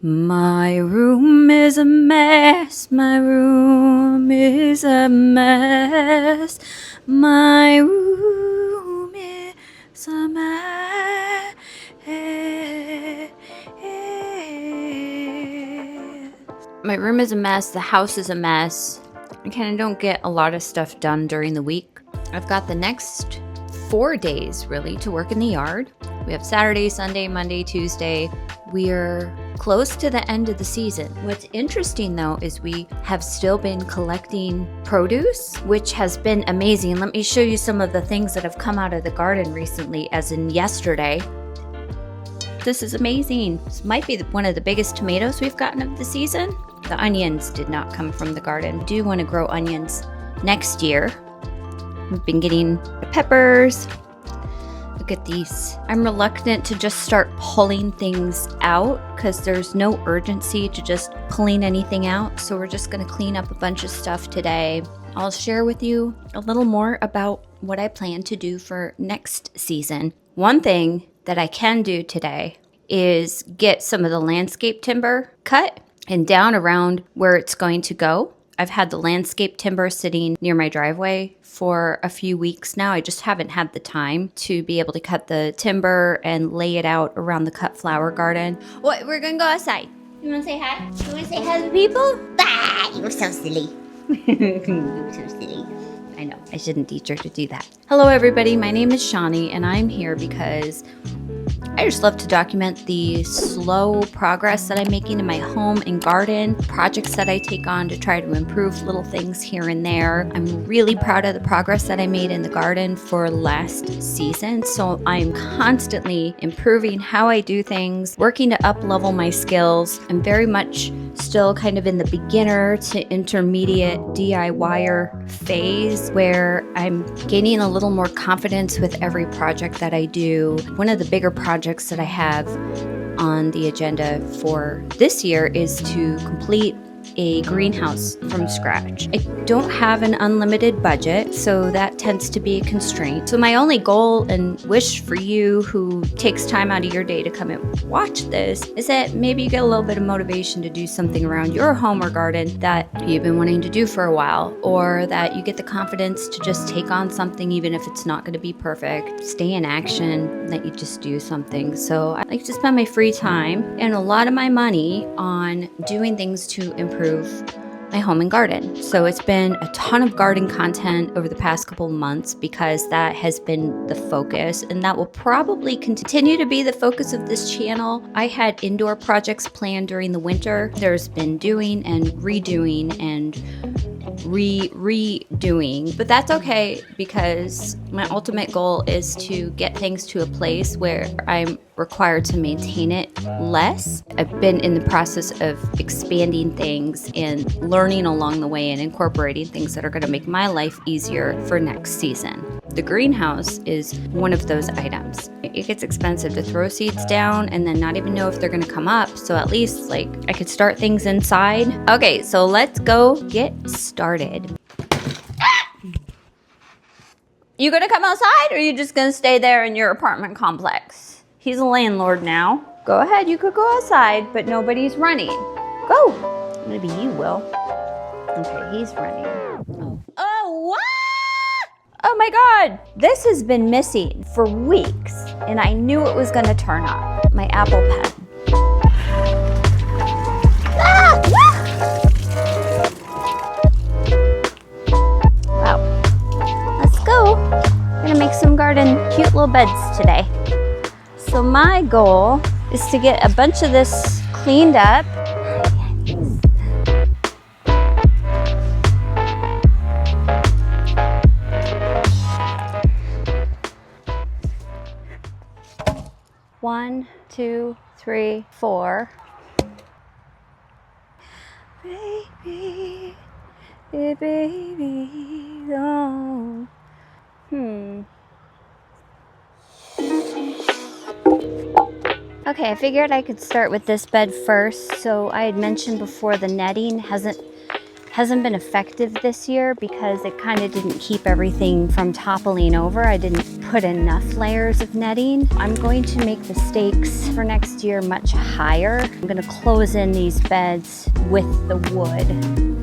My room is a mess, my room is a mess, my room is a mess. My room is a mess, the house is a mess. I kind of don't get a lot of stuff done during the week. I've got the next 4 days really to work in the yard. We have Saturday, Sunday, Monday, Tuesday. We're close to the end of the season. What's interesting though is we have still been collecting produce, which has been amazing. Let me show you some of the things that have come out of the garden recently, as in yesterday. This is amazing. This might be one of the biggest tomatoes we've gotten of the season. The onions did not come from the garden. I do want to grow onions next year. We've been getting peppers. Look at these. I'm reluctant to just start pulling things out because there's no urgency to just pulling anything out. So we're just going to clean up a bunch of stuff today. I'll share with you a little more about what I plan to do for next season. One thing that I can do today is get some of the landscape timber cut and down around where it's going to go. I've had the landscape timber sitting near my driveway for a few weeks now. I just haven't had the time to be able to cut the timber and lay it out around the cut flower garden. What? We're gonna go outside. You wanna say hi? You wanna say hi to people? Ah, you're so silly. You're so silly. I know, I shouldn't teach her to do that. Hello everybody, my name is Shawnee and I'm here because I just love to document the slow progress that I'm making in my home and garden, projects that I take on to try to improve little things here and there. I'm really proud of the progress that I made in the garden for last season, so I'm constantly improving how I do things, working to up-level my skills. I'm very much still kind of in the beginner to intermediate DIYer phase where I'm gaining a little more confidence with every project that I do. One of the bigger projects that I have on the agenda for this year is to complete a greenhouse from scratch. I don't have an unlimited budget, so that tends to be a constraint. So my only goal and wish for you who takes time out of your day to come and watch this is that maybe you get a little bit of motivation to do something around your home or garden that you've been wanting to do for a while, or that you get the confidence to just take on something even if it's not going to be perfect. Stay in action, that you just do something. So I like to spend my free time and a lot of my money on doing things to improve my home and garden. So it's been a ton of garden content over the past couple of months because that has been the focus, and that will probably continue to be the focus of this channel. I had indoor projects planned during the winter. There's been doing and redoing and redoing, but that's okay because my ultimate goal is to get things to a place where I'm required to maintain it less. I've been in the process of expanding things and learning along the way and incorporating things that are going to make my life easier for next season. The greenhouse is one of those items. It gets expensive to throw seeds down and then not even know if they're going to come up. So at least I could start things inside. Okay, so let's go get started. You gonna come outside or are you just gonna stay there in your apartment complex? He's a landlord now. Go ahead, you could go outside, but nobody's running. Go. Maybe you will. Okay, he's running. Oh, what? Oh my God. This has been missing for weeks, and I knew it was gonna turn up. My Apple Pen. Wow. Let's go. I'm gonna make some garden cute little beds today. So my goal is to get a bunch of this cleaned up. One, two, three, four. Baby, baby, oh. Okay, I figured I could start with this bed first. So I had mentioned before the netting hasn't hasn't been effective this year because it kind of didn't keep everything from toppling over. I didn't put enough layers of netting. I'm going to make the stakes for next year much higher. I'm gonna close in these beds with the wood.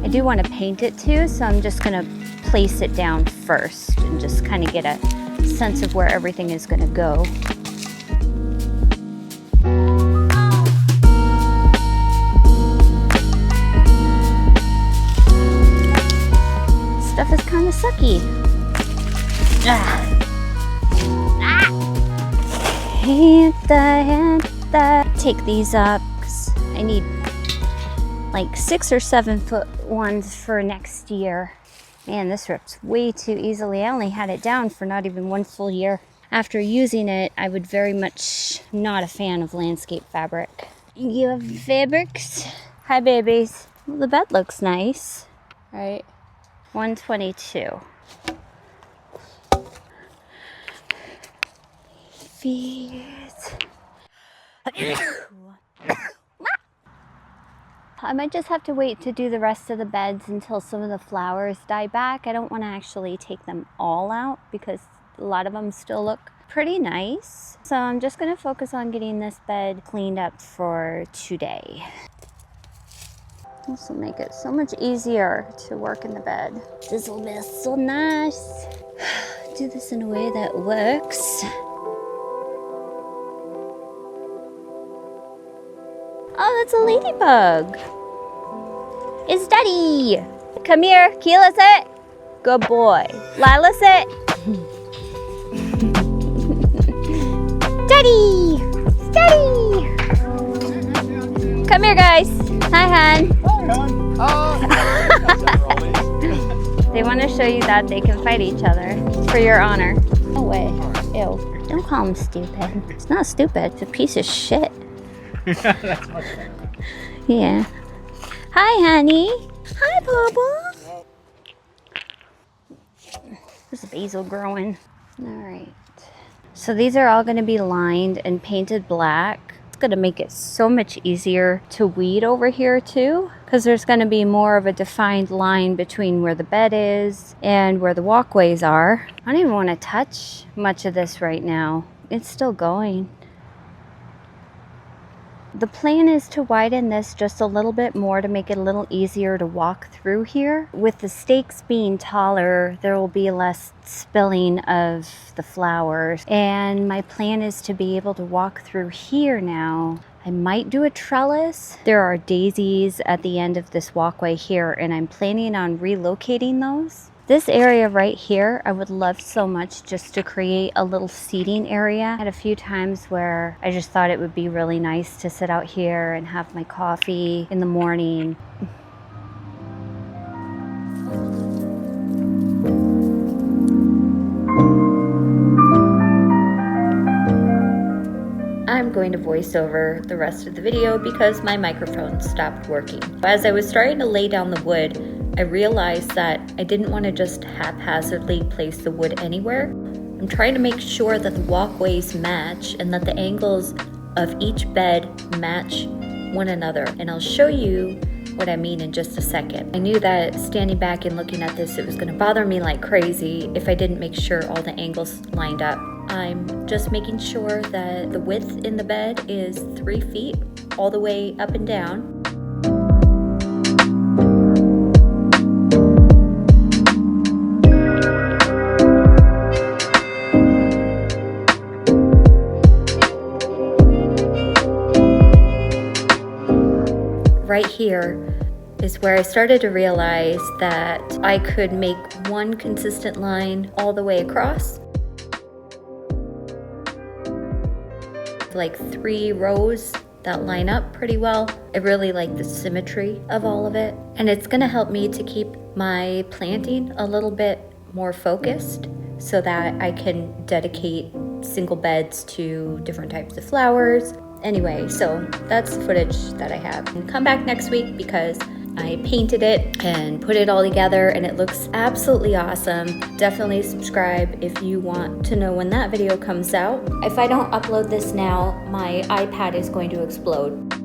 I do want to paint it too, so I'm just gonna place it down first and just kind of get a sense of where everything is gonna go. Stuff is kind of sucky. Take these up because I need like 6 or 7 foot ones for next year. Man, this rips way too easily. I only had it down for not even 1 full year. After using it, I would very much not a fan of landscape fabric. You have fabrics? Hi, babies. Well, the bed looks nice, right? 122. Feet. I might just have to wait to do the rest of the beds until some of the flowers die back. I don't want to actually take them all out because a lot of them still look pretty nice. So I'm just going to focus on getting this bed cleaned up for today. This will make it so much easier to work in the bed. This will be so nice. Do this in a way that works. Oh, that's a ladybug. It's Daddy. Come here. Keela, sit. Good boy. Lila, sit. Daddy. Daddy. Come here, guys. Hi, hon. They want to show you that they can fight each other. It's for your honor. No way. Ew. Don't call him stupid. It's not stupid. It's a piece of shit. That's much better. Yeah. Hi, honey. Hi, Bubba. There's basil growing. All right. So these are all going to be lined and painted black. It's going to make it so much easier to weed over here too, because there's going to be more of a defined line between where the bed is and where the walkways are. I don't even want to touch much of this right now. It's still going. The plan is to widen this just a little bit more to make it a little easier to walk through here. With the stakes being taller, there will be less spilling of the flowers. And my plan is to be able to walk through here now. I might do a trellis. There are daisies at the end of this walkway here, and I'm planning on relocating those. This area right here, I would love so much just to create a little seating area. I had a few times where I just thought it would be really nice to sit out here and have my coffee in the morning. I'm going to voice over the rest of the video because my microphone stopped working. As I was starting to lay down the wood, I realized that I didn't want to just haphazardly place the wood anywhere. I'm trying to make sure that the walkways match and that the angles of each bed match one another. And I'll show you what I mean in just a second. I knew that standing back and looking at this, it was going to bother me like crazy if I didn't make sure all the angles lined up. I'm just making sure that the width in the bed is 3 feet all the way up and down. Right here is where I started to realize that I could make one consistent line all the way across. Like 3 rows that line up pretty well. I really like the symmetry of all of it. And it's gonna help me to keep my planting a little bit more focused so that I can dedicate single beds to different types of flowers. Anyway, so that's the footage that I have. And come back next week because I painted it and put it all together and it looks absolutely awesome. Definitely subscribe if you want to know when that video comes out. If I don't upload this now, my iPad is going to explode.